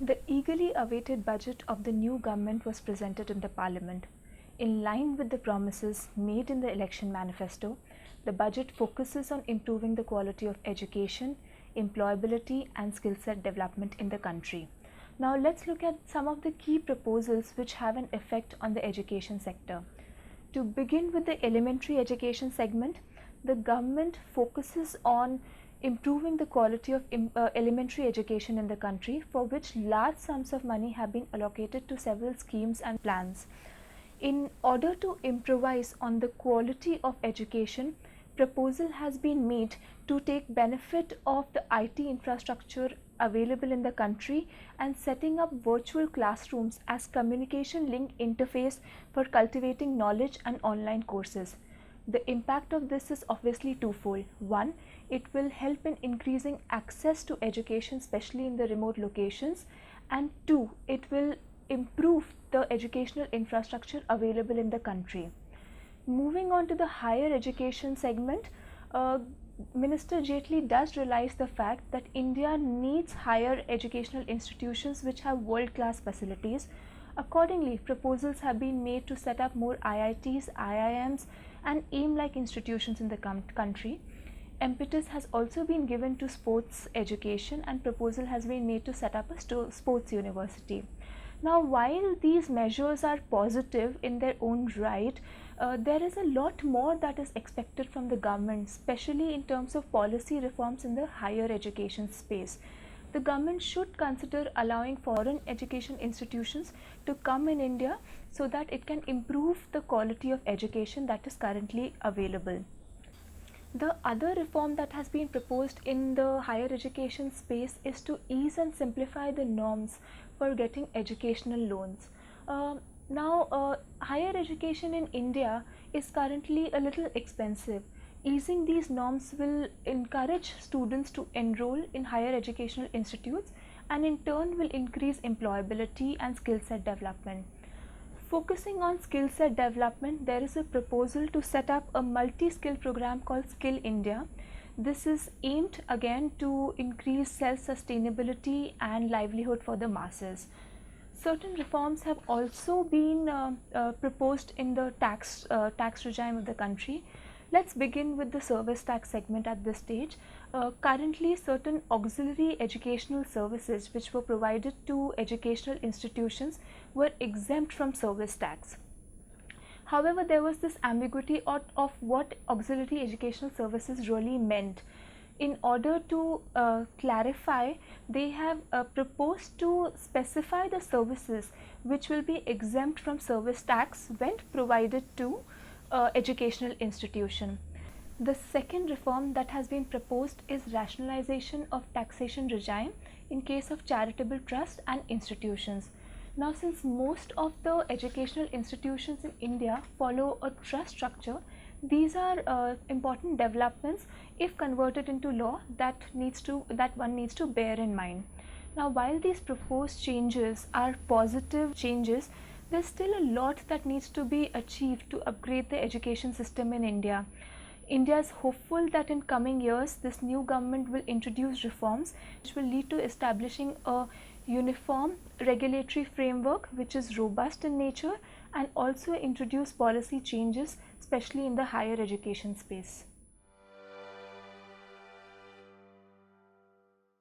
The eagerly awaited budget of the new government was presented in the parliament. In line with the promises made in the election manifesto, the budget focuses on improving the quality of education, employability, and skill set development in the country. Now let's look at some of the key proposals which have an effect on the education sector. To begin with the elementary education segment, the government focuses on improving the quality of elementary education in the country, for which large sums of money have been allocated to several schemes and plans. In order to improvise on the quality of education, proposal has been made to take benefit of the IT infrastructure available in the country and setting up virtual classrooms as communication link interface for cultivating knowledge and online courses. The impact of this is obviously twofold. One, it will help in increasing access to education, especially in the remote locations, and two, it will improve the educational infrastructure available in the country. Moving on to the higher education segment, Minister Jaitley does realize the fact that India needs higher educational institutions which have world-class facilities. Accordingly, proposals have been made to set up more IITs, IIMs, and AIM-like institutions in the country. Impetus has also been given to sports education, and proposal has been made to set up a sports university. Now, while these measures are positive in their own right, there is a lot more that is expected from the government, especially in terms of policy reforms in the higher education space. The government should consider allowing foreign education institutions to come in India so that it can improve the quality of education that is currently available. The other reform that has been proposed in the higher education space is to ease and simplify the norms for getting educational loans. Higher education in India is currently a little expensive. Easing these norms will encourage students to enroll in higher educational institutes and in turn will increase employability and skill set development. Focusing on skill set development, there is a proposal to set up a multi-skill program called Skill India. This is aimed again to increase self-sustainability and livelihood for the masses. Certain reforms have also been proposed in the tax regime of the country. Let's begin with the service tax segment at this stage. Currently, certain auxiliary educational services which were provided to educational institutions were exempt from service tax. However, there was this ambiguity of what auxiliary educational services really meant. In order to clarify, they have proposed to specify the services which will be exempt from service tax when provided to educational institution. The second reform that has been proposed is rationalization of taxation regime in case of charitable trust and institutions. Now, since most of the educational institutions in India follow a trust structure, these are important developments if converted into law that one needs to bear in mind. Now, while these proposed changes are positive changes, there's still a lot that needs to be achieved to upgrade the education system in India. India is hopeful that in coming years this new government will introduce reforms which will lead to establishing a uniform regulatory framework which is robust in nature and also introduce policy changes, especially in the higher education space.